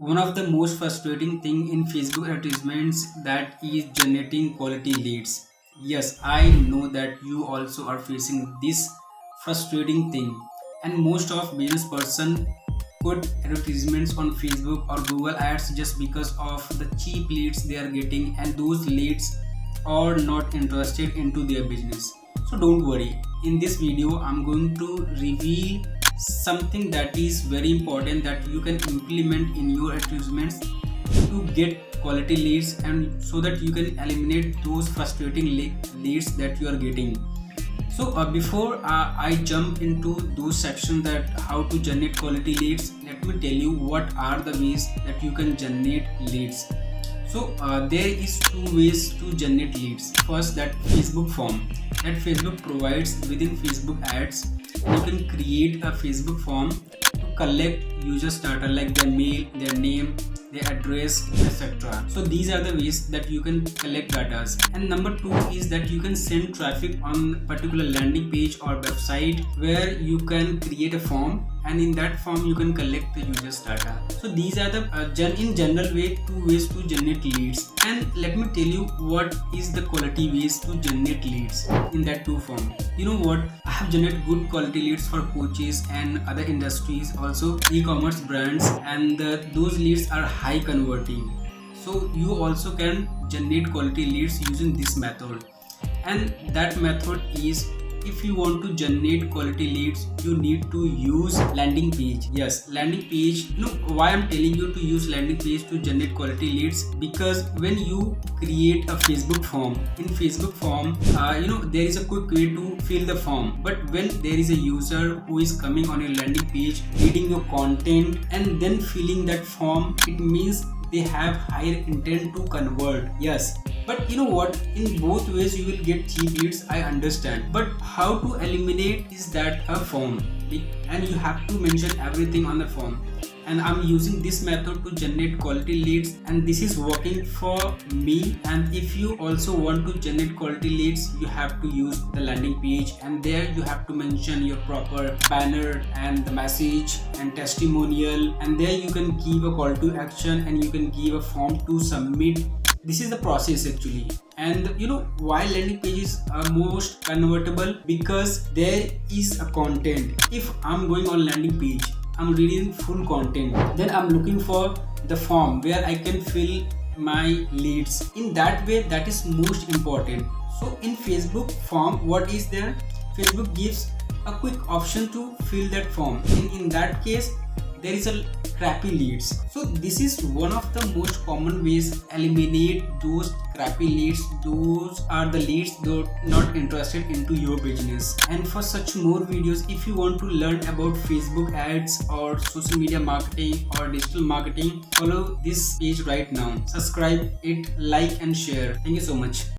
One of the most frustrating thing in Facebook advertisements that is generating quality leads. Yes, I know that you also are facing this frustrating thing, and most of business person put advertisements on Facebook or Google ads just because of the cheap leads they are getting, and those leads are not interested into their business. So don't worry, in this video I'm going to reveal something that is very important that you can implement in your advertisements to get quality leads, and so that you can eliminate those frustrating leads that you are getting. So before I jump into those sections that how to generate quality leads, let me tell you what are the ways that you can generate leads. So there is two ways to generate leads. First, that Facebook form that Facebook provides within Facebook ads. You can create a Facebook form to collect users data like their mail, their name, their address, etc. So these are the ways that you can collect data. And number two is that you can send traffic on particular landing page or website where you can create a form, and in that form you can collect the users data. So these are the in general way two ways to generate leads. And let me tell you what is the quality ways to generate leads in that two form. You know what, I have generated good quality leads for coaches and other industries, also e-commerce brands, and those leads are high converting. So you also can generate quality leads using this method, and that method is, if you want to generate quality leads, you need to use landing page. Yes, landing page. You know why I'm telling you to use landing page to generate quality leads? Because when you create a Facebook form, in Facebook form, there is a quick way to fill the form. But when there is a user who is coming on your landing page, reading your content and then filling that form, it means they have higher intent to convert. Yes, but you know what, in both ways you will get cheap leads, I understand, but how to eliminate is that a form, and you have to mention everything on the form. And I'm using this method to generate quality leads, and this is working for me. And if you also want to generate quality leads, you have to use the landing page, and there you have to mention your proper banner and the message and testimonial, and there you can give a call to action and you can give a form to submit. This is the process actually. And you know why landing pages are most convertible? Because there is a content. If I'm going on landing page, I'm reading full content, then I'm looking for the form where I can fill my leads. In that way, that is most important. So in Facebook form, what is there? Facebook gives a quick option to fill that form. In that case, there is a crappy leads. So this is one of the most common ways eliminate those crappy leads. Those are the leads that are not interested into your business. And for such more videos, if you want to learn about Facebook ads or social media marketing or digital marketing, follow this page right now. Subscribe it, like and share. Thank you so much.